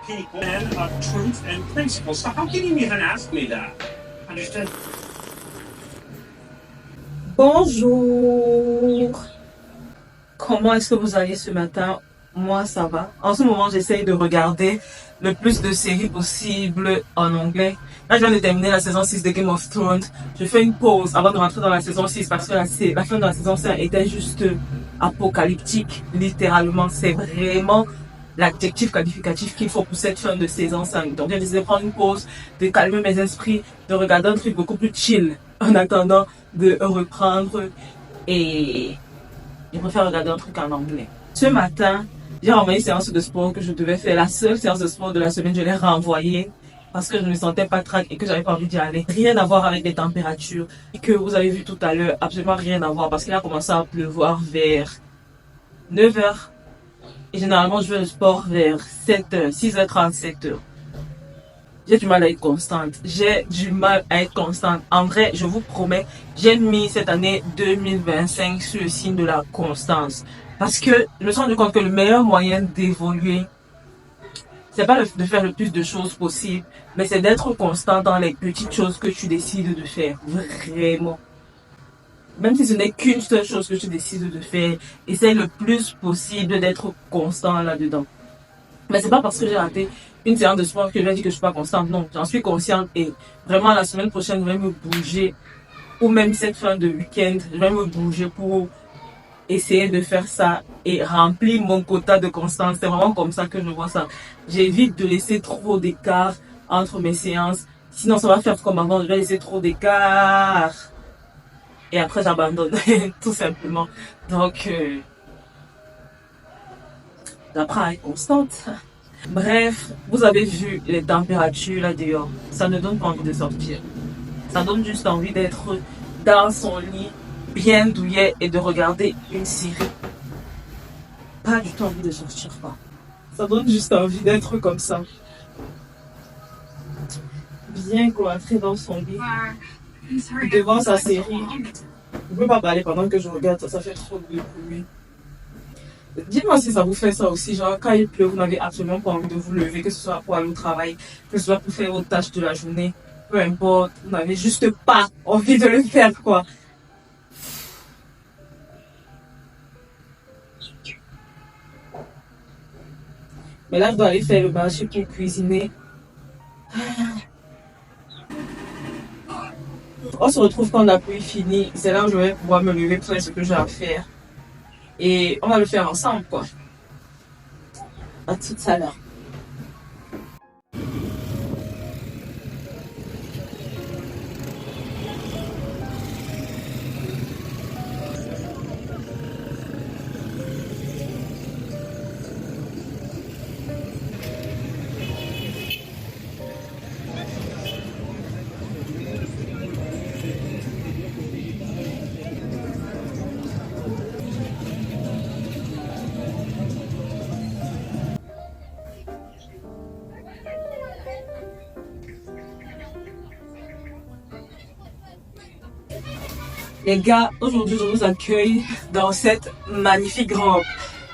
people men of truth and principle. So how can you even ask me that? Understood? Bonjour. Comment est-ce que vous allez ce matin? Moi, ça va. En ce moment, j'essaye de regarder le plus de séries possible en anglais. Là, je viens de terminer la saison 6 de Game of Thrones. Je fais une pause avant de rentrer dans la saison 6 parce que la fin de la saison 5 était juste apocalyptique. Littéralement, c'est vraiment l'adjectif qualificatif qu'il faut pour cette fin de saison 5. Donc, j'ai décidé de prendre une pause, de calmer mes esprits, de regarder un truc beaucoup plus chill en attendant de reprendre. Et je préfère regarder un truc en anglais. Ce matin, j'ai renvoyé une séance de sport que je devais faire. La seule séance de sport de la semaine, je l'ai renvoyée parce que je ne me sentais pas track et que j'avais pas envie d'y aller. Rien à voir avec les températures que vous avez vu tout à l'heure. Absolument rien à voir parce qu'il a commencé à pleuvoir vers 9h. Et généralement, je fais le sport vers 7h, 6h30, 7h. J'ai du mal à être constante. En vrai, je vous promets, j'ai mis cette année 2025 sur le signe de la constance. Parce que je me suis rendu compte que le meilleur moyen d'évoluer, c'est pas de faire le plus de choses possible, mais c'est d'être constant dans les petites choses que tu décides de faire. Vraiment. Même si ce n'est qu'une seule chose que tu décides de faire, essaye le plus possible d'être constant là-dedans. Mais c'est pas parce que j'ai raté une séance de sport que je vais dire que je suis pas constante. Non, j'en suis consciente et vraiment la semaine prochaine, je vais me bouger. Ou même cette fin de week-end, je vais me bouger pour essayer de faire ça et remplir mon quota de constance. C'est vraiment comme ça que je vois ça. J'évite de laisser trop d'écart entre mes séances. Sinon, ça va faire comme avant. Je vais laisser trop d'écart. Et après, j'abandonne. Tout simplement. Donc, j'apprends à être constante. Bref, vous avez vu les températures là dehors. Ça ne donne pas envie de sortir. Ça donne juste envie d'être dans son lit, bien douillet et de regarder une série. Pas du tout envie de sortir, pas. Ça donne juste envie d'être comme ça. Bien cloîtré dans son lit, devant sa série. Je ne peux pas parler pendant que je regarde ça, ça fait trop de bruit. Dites-moi si ça vous fait ça aussi, genre quand il pleut, vous n'avez absolument pas envie de vous lever, que ce soit pour aller au travail, que ce soit pour faire vos tâches de la journée, peu importe, vous n'avez juste pas envie de le faire, quoi. Mais là, je dois aller faire le marché pour cuisiner. On se retrouve quand la pluie finit, c'est là où je vais pouvoir me lever pour faire ce que j'ai à faire. Et on va le faire ensemble, quoi. À tout à l'heure. Les gars, aujourd'hui, je vous accueille dans cette magnifique robe.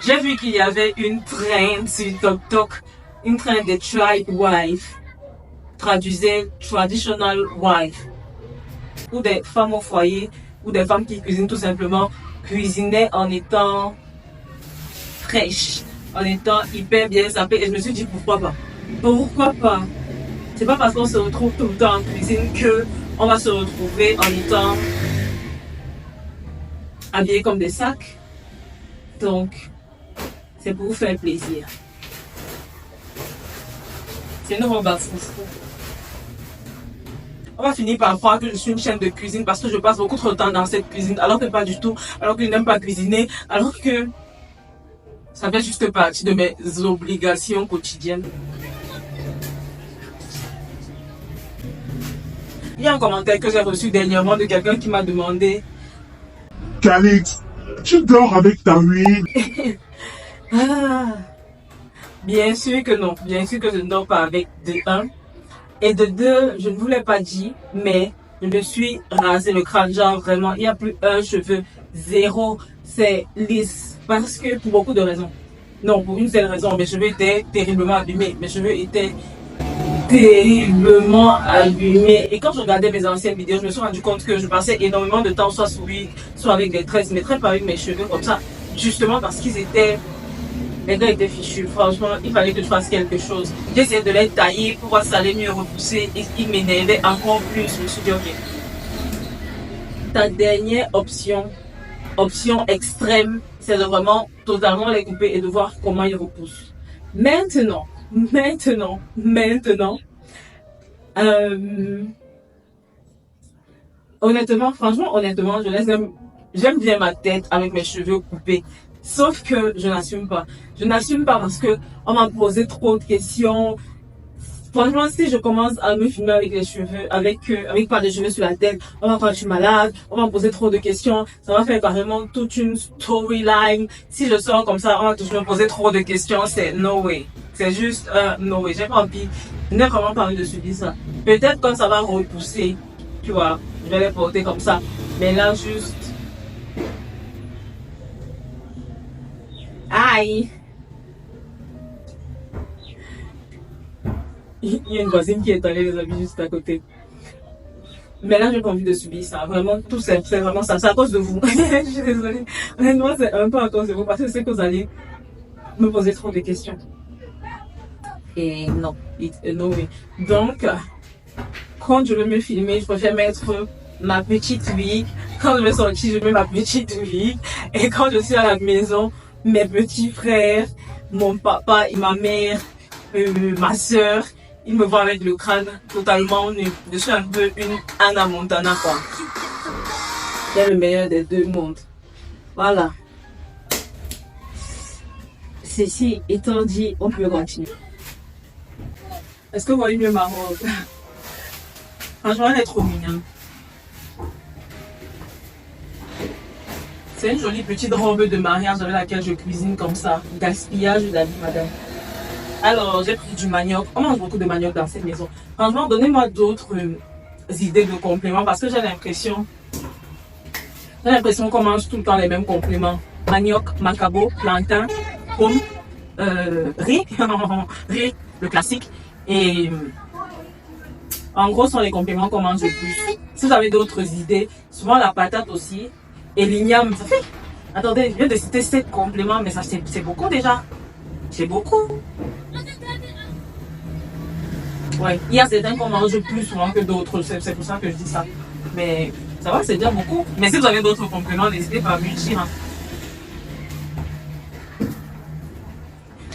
J'ai vu qu'il y avait une trend sur TikTok, une trend de tribe wife, traduisait traditional wife, ou des femmes au foyer, ou des femmes qui cuisinent tout simplement, cuisinaient en étant fraîches, en étant hyper bien sapées. Et je me suis dit, pourquoi pas? Pourquoi pas? C'est pas parce qu'on se retrouve tout le temps en cuisine que on va se retrouver en étant habillés comme des sacs. Donc, c'est pour vous faire plaisir. C'est une robe à foufou. On va finir par croire que je suis une chaîne de cuisine parce que je passe beaucoup trop de temps dans cette cuisine, alors que pas du tout, alors que je n'aime pas cuisiner, alors que ça fait juste partie de mes obligations quotidiennes. Il y a un commentaire que j'ai reçu dernièrement de quelqu'un qui m'a demandé: Calix, tu dors avec ta huile? Ah, bien sûr que non, bien sûr que je ne dors pas avec de 1. Et de 2, je ne vous l'ai pas dit, mais je me suis rasé le crâne, genre vraiment, il n'y a plus un cheveu, zéro, c'est lisse. Parce que, pour beaucoup de raisons. Non, pour une seule raison, mes cheveux étaient terriblement abîmés. Mes cheveux étaient terriblement abîmés. Et quand je regardais mes anciennes vidéos, je me suis rendu compte que je passais énormément de temps soit sous huile, soit avec des tresses, mais très pas avec mes cheveux comme ça. Justement parce qu'ils étaient... Les gars étaient fichus. Franchement, il fallait que je fasse quelque chose. J'ai essayé de les tailler pour voir si ça allait mieux repousser. Et ils m'énervaient encore plus. Je me suis dit, ok. Ta dernière option extrême, c'est de vraiment totalement les couper et de voir comment ils repoussent. Maintenant, honnêtement, j'aime bien ma tête avec mes cheveux coupés. Sauf que je n'assume pas. Je n'assume pas parce que on m'a posé trop de questions. Franchement, si je commence à me filmer avec les cheveux, avec pas de cheveux sur la tête, on va croire que je suis malade, on va me poser trop de questions, ça va faire carrément toute une storyline. Si je sors comme ça, on va toujours me poser trop de questions, c'est no way. C'est juste no way. J'ai pas envie, je n'ai vraiment pas envie de subir ça. Peut-être quand ça va repousser, tu vois, je vais les porter comme ça. Mais là, juste... Aïe! Il y a une voisine qui est allée les habits juste à côté. Mais là, j'ai pas envie de subir ça. Vraiment, tout c'est vraiment ça. C'est à cause de vous. Je suis désolée. Honnêtement, c'est un peu à cause de vous parce que c'est que vous allez me poser trop de questions. Et non. No way. Donc, quand je veux me filmer, je préfère mettre ma petite wig. Quand je vais sortir, je mets ma petite wig. Et quand je suis à la maison, mes petits frères, mon papa et ma mère, ma soeur, ils me voient avec le crâne totalement nu. Je suis un peu une Anna Montana, quoi. C'est le meilleur des deux mondes. Voilà. Ceci étant dit, on peut continuer. Est-ce que vous voyez mieux ma robe? Franchement, elle est trop mignonne. C'est une jolie petite robe de mariage avec laquelle je cuisine comme ça. Gaspillage d'avis, madame. Alors, j'ai pris du manioc. On mange beaucoup de manioc dans cette maison. Franchement, donnez-moi d'autres idées de compléments parce que j'ai l'impression qu'on mange tout le temps les mêmes compléments. Manioc, macabo, plantain, pomme, riz, riz, le classique. Et en gros, ce sont les compléments qu'on mange le plus. Si vous avez d'autres idées, souvent la patate aussi. Et l'igname, ça fait... Attendez, je viens de citer 7 compléments, mais ça c'est beaucoup déjà. C'est beaucoup. Ouais, il y a certains qu'on mange plus souvent que d'autres, c'est pour ça que je dis ça. Mais ça va, c'est déjà beaucoup. Mais si vous avez d'autres compléments, n'hésitez pas à me dire.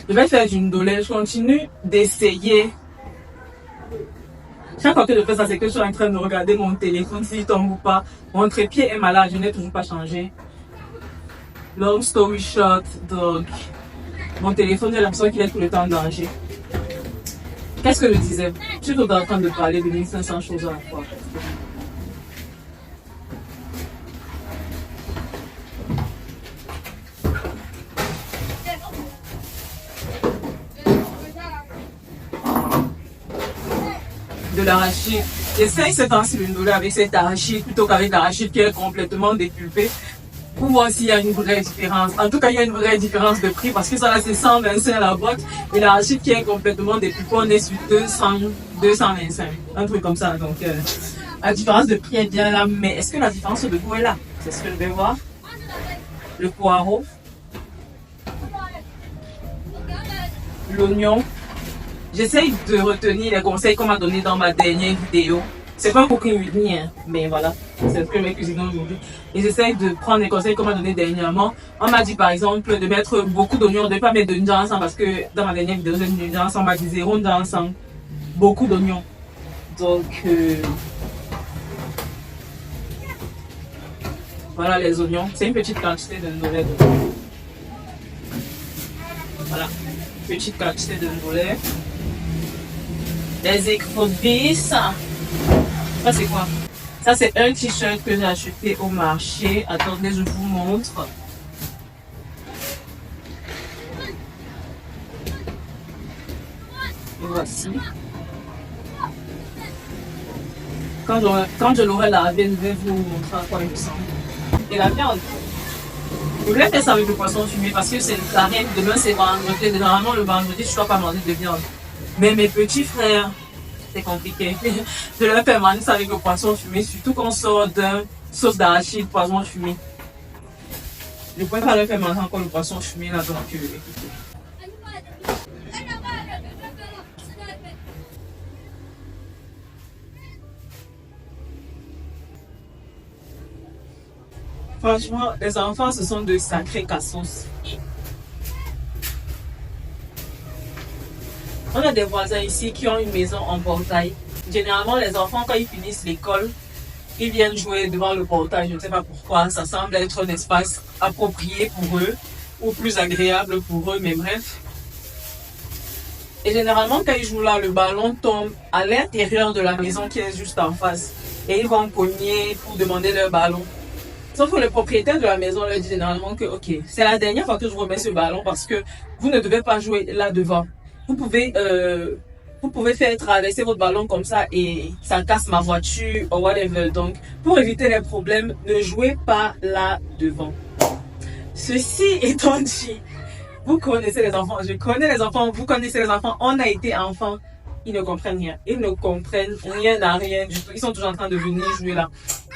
Je vais faire du ndolé, je continue d'essayer. Chaque fois que je fais ça, c'est que je suis en train de regarder mon téléphone, s'il tombe ou pas. Mon trépied est malade, je n'ai toujours pas changé. Long story short, donc, mon téléphone, j'ai l'impression qu'il est tout le temps en danger. Qu'est-ce que je disais? Je suis tout en train de parler de 1500 choses à la fois. De l'arachide. J'essaye ce temps-ci de me avec cet arachide plutôt qu'avec l'arachide qui est complètement dépulpé pour voir s'il y a une vraie différence. En tout cas, il y a une vraie différence de prix parce que ça là c'est 125 la boîte et l'arachide qui est complètement dépulpé, on est sur 225. Un truc comme ça. Donc la différence de prix est bien là, mais est-ce que la différence de goût est là? C'est ce que je vais voir. Le poireau. L'oignon. J'essaye de retenir les conseils qu'on m'a donné dans ma dernière vidéo. C'est pas un cooking with me, hein, mais voilà, c'est ce que je vais cuisiner aujourd'hui. Et j'essaye de prendre les conseils qu'on m'a donné dernièrement. On m'a dit par exemple de mettre beaucoup d'oignons, de ne pas mettre de gingembre ensemble parce que dans ma dernière vidéo, j'ai mis de ensemble, on m'a dit 0 ensemble. Beaucoup d'oignons. Donc, voilà les oignons. C'est une petite quantité de ndolé. Voilà, petite quantité de ndolé. Les écrevisses. Ça c'est quoi? Ça c'est un t-shirt que j'ai acheté au marché. Attendez, je vous montre. Et voici. Quand je l'aurai lavé, je vais vous montrer à quoi il ressemble. Et la viande. Je voulais faire ça avec le poisson fumé parce que c'est le carême. Demain, c'est vendredi. Généralement, le vendredi, je ne dois pas manger de viande. Mais mes petits frères, c'est compliqué. Je leur fais manger ça avec le poisson fumé, surtout quand on sort d'un sauce d'arachide, poisson fumé. Je ne pourrais pas leur faire manger encore le poisson fumé là, donc écoutez. Franchement, les enfants, ce sont de sacrés cassos. On a des voisins ici qui ont une maison en portail. Généralement, les enfants, quand ils finissent l'école, ils viennent jouer devant le portail. Je ne sais pas pourquoi. Ça semble être un espace approprié pour eux ou plus agréable pour eux, mais bref. Et généralement, quand ils jouent là, le ballon tombe à l'intérieur de la maison qui est juste en face. Et ils vont cogner pour demander leur ballon. Sauf que le propriétaire de la maison leur dit généralement que ok, c'est la dernière fois que je remets ce ballon parce que vous ne devez pas jouer là devant. Vous pouvez faire traverser votre ballon comme ça et ça casse ma voiture ou whatever. Donc, pour éviter les problèmes, ne jouez pas là devant. Ceci étant dit, vous connaissez les enfants, je connais les enfants, vous connaissez les enfants, on a été enfants. Ils ne comprennent rien. Ils ne comprennent rien à rien du tout. Ils sont toujours en train de venir jouer là.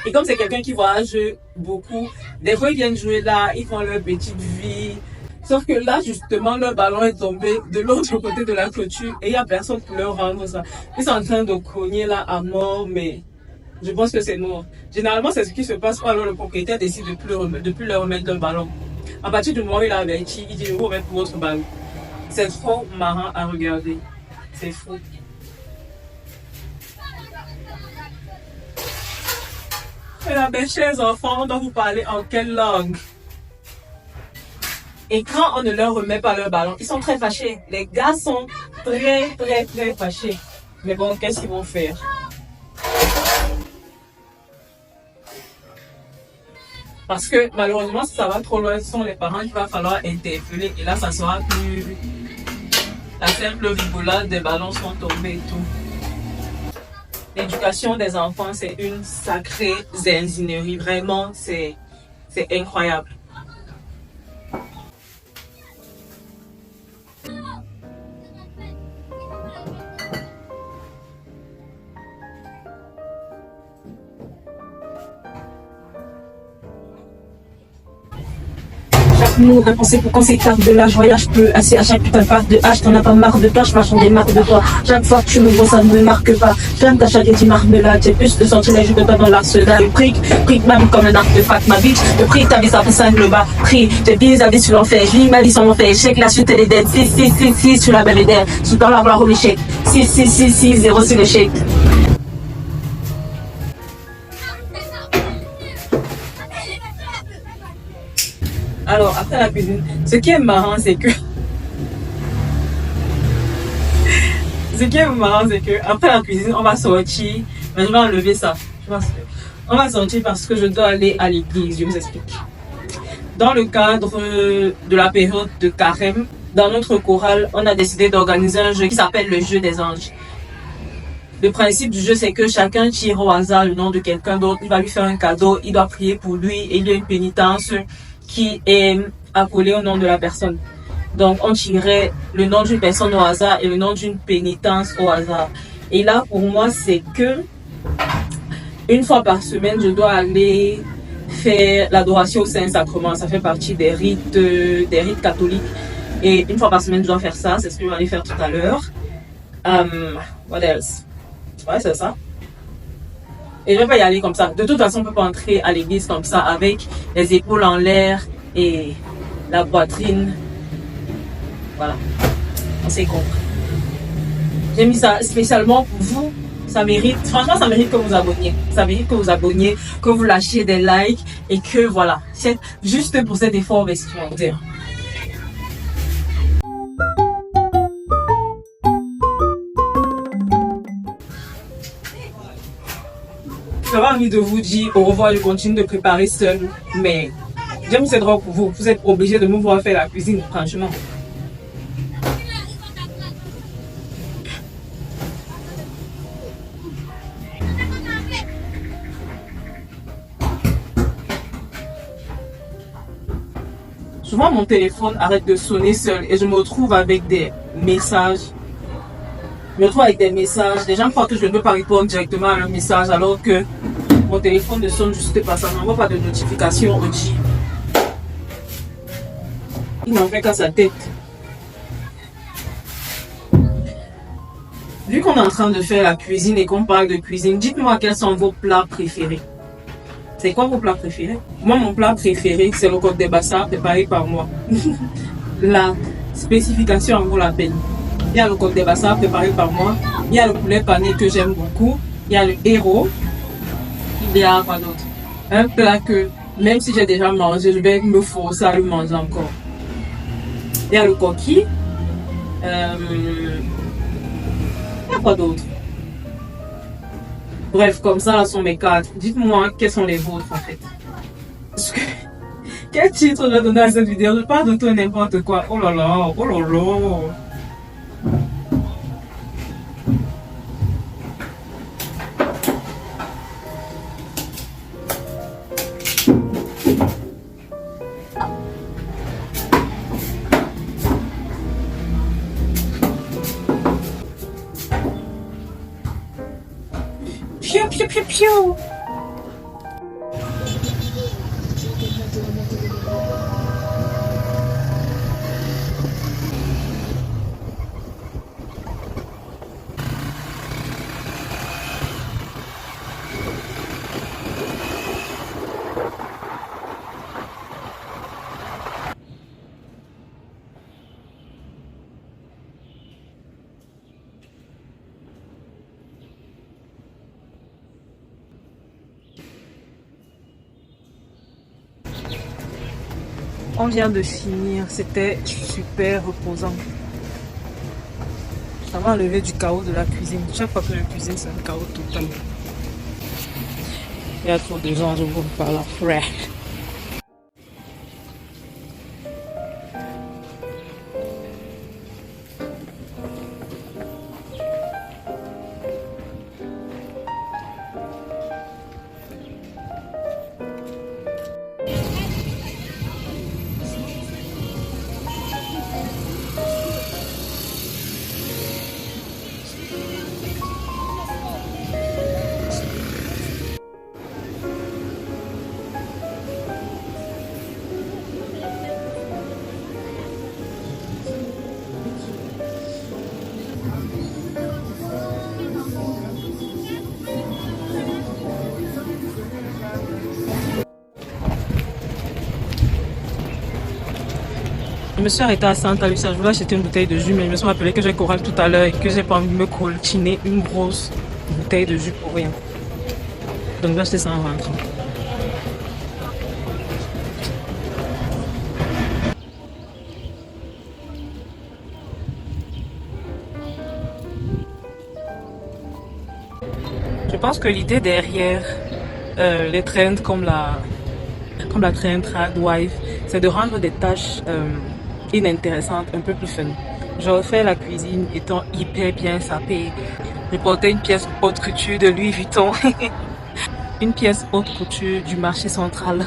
Et comme c'est quelqu'un qui voyage beaucoup, des fois ils viennent jouer là, ils font leur petite vie. Sauf que là, justement, leur ballon est tombé de l'autre côté de la clôture et il n'y a personne pour leur rendre ça. Ils sont en train de cogner là à mort, mais je pense que c'est mort. Généralement, c'est ce qui se passe quand alors le propriétaire décide de plus leur remettre leur ballon. À partir du moment où il a averti, il dit vous remettez votre ballon. C'est trop marrant à regarder. C'est fou. Mes chers enfants, on doit vous parler en quelle langue? Et quand on ne leur remet pas leur ballon, ils sont très fâchés. Les gars sont très fâchés. Mais bon, qu'est-ce qu'ils vont faire? Parce que malheureusement, si ça va trop loin, ce sont les parents qu'il va falloir interpeller. Et là, ça sera plus... La simple rigolade des ballons sont tombés et tout. L'éducation des enfants, c'est une sacrée zinzinerie. Vraiment, c'est incroyable. Nous, on pensait pour qu'on s'écarte de l'âge, voyage peu, assez à chaque putain de part de hache, t'en as pas marre de toi, je marche des marques de toi. Chaque fois que tu me vois, ça ne me marque pas. J'aime ta chatte et tu marques de là, j'ai plus de sentiments que toi dans l'arsenal. Prick même comme un arc de fac, ma bitch. Le prix, t'as vu ça pour 5 le bas. Prix, j'ai bien avis sur l'enfer, je lis ma vie sur l'enfer. Check la suite, elle est dead. 6, sur la belle d'air. Sous dans la gloire au l'échec. 6, 0 sur l'échec. Alors, après la cuisine, ce qui est marrant, c'est que... après la cuisine, on va sortir. Mais je vais enlever ça. On va sortir parce que je dois aller à l'église. Je vous explique. Dans le cadre de la période de carême, dans notre chorale, on a décidé d'organiser un jeu qui s'appelle le jeu des anges. Le principe du jeu, c'est que chacun tire au hasard le nom de quelqu'un d'autre. Il va lui faire un cadeau, il doit prier pour lui et il y a une pénitence qui est accolée au nom de la personne. Donc, on tirait le nom d'une personne au hasard et le nom d'une pénitence au hasard. Et là, pour moi, c'est que une fois par semaine, je dois aller faire l'adoration au Saint-Sacrement. Ça fait partie des rites catholiques. Et une fois par semaine, je dois faire ça. C'est ce que je vais aller faire tout à l'heure. What else? Ouais, c'est ça. Et je ne vais pas y aller comme ça. De toute façon, on ne peut pas entrer à l'église comme ça avec les épaules en l'air et la poitrine. Voilà. On s'est compris. J'ai mis ça spécialement pour vous. Ça mérite, franchement, ça mérite que vous abonniez. Ça mérite que vous abonniez, que vous lâchiez des likes et que voilà. C'est juste pour cet effort vestimentaire. J'avais envie de vous dire au revoir, je continue de préparer seul, mais j'aime cette robe pour vous. Vous êtes obligés de me voir faire la cuisine, franchement. souvent mon téléphone arrête de sonner seul et je me retrouve avec des messages. Je me retrouve avec des messages. Les gens croient que je ne peux pas répondre directement à leurs messages alors que mon téléphone ne sonne juste pas. Ça n'envoie pas de notification au G. Il n'en fait qu'à sa tête. Vu qu'on est en train de faire la cuisine et qu'on parle de cuisine, dites-moi quels sont vos plats préférés. C'est quoi vos plats préférés? Moi, mon plat préféré, c'est le coq de bassa préparé par moi. La spécification en vaut la peine. Il y a le coq de bassa préparé par moi. Il y a le poulet pané que j'aime beaucoup. Il y a le héros. Il y a quoi d'autre? Un plat que, même si j'ai déjà mangé, je vais me forcer à le manger encore. Il y a le coquille. Il y a quoi d'autre? Bref, comme ça, là sont mes 4. Dites-moi quels sont les vôtres en fait. Quel titre je vais donner à cette vidéo? Je parle de tout et n'importe quoi. Oh là là, oh là là. Piou, piou, piou, piou. On vient de finir, c'était super reposant. Ça m'a enlevé du chaos de la cuisine. Chaque fois que je cuisine, c'est un chaos total. Il y a trop de gens, je vous parle après. Je me suis arrêtée à Santa Lucia, je voulais acheter une bouteille de jus, mais je me suis rappelé que j'ai choral tout à l'heure et que j'ai pas envie de me coltiner une grosse bouteille de jus pour rien. Donc je vais acheter ça en rentrant. Je pense que l'idée derrière les trends comme la trend Tradwife, c'est de rendre des tâches inintéressantes un peu plus fun. Genre faire la cuisine étant hyper bien sapée, reporter une pièce haute couture de Louis Vuitton, une pièce haute couture du marché central.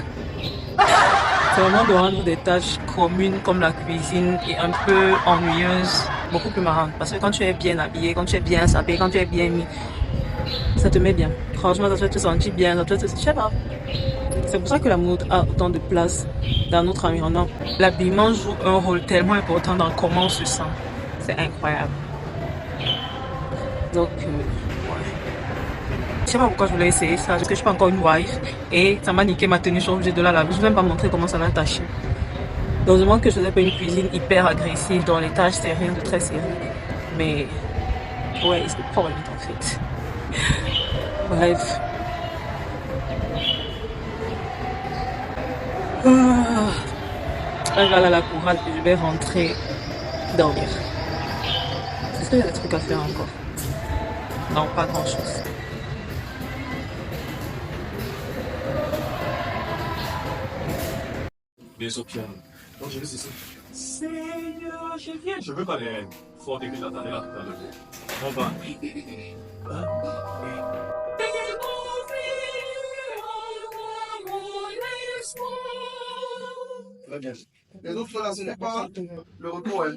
C'est vraiment de rendre des tâches communes comme la cuisine et un peu ennuyeuses beaucoup plus marrantes. Parce que quand tu es bien habillé, quand tu es bien sapé, quand tu es bien mis, ça te met bien. Franchement, ça te fait te sentir bien, ça te fait te sentir, je sais pas. C'est pour ça que la mode a autant de place dans notre environnement. L'habillement joue un rôle tellement important dans comment on se sent. C'est incroyable. Donc, ouais. Je sais pas pourquoi je voulais essayer ça, parce que je suis pas encore une wife. Et ça m'a niqué ma tenue, je suis obligée de la laver. Je vais même pas montrer comment ça l'a taché. Heureusement que je faisais pas une cuisine hyper agressive, dont les tâches c'est rien de très sérieux. Mais, ouais, c'est le problème en fait. Bref. Ah là, la courage, je vais rentrer dormir. Est-ce qu'il y a des trucs à faire encore? Non, pas grand chose. Les opiums. Non, j'ai vu, c'est ça. Seigneur, je viens. Je veux pas les forts que j'attendais là tout à l'heure. On va. Très bien. Les autres sont là, ce n'est pas le retour. Hein.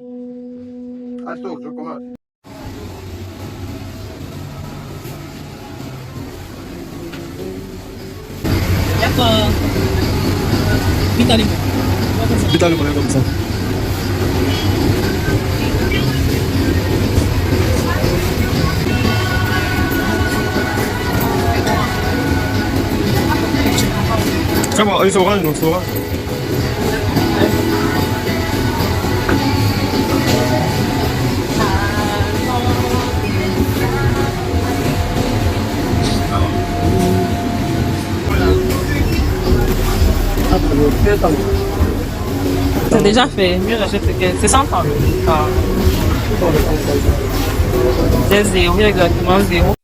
Attends, je commence. Vite allez, comme ça. C'est bon, allez, c'est orange, non, c'est orange. C'est déjà fait. Mieux j'achète que c'est 100 ans. C'est 0, exactement 0.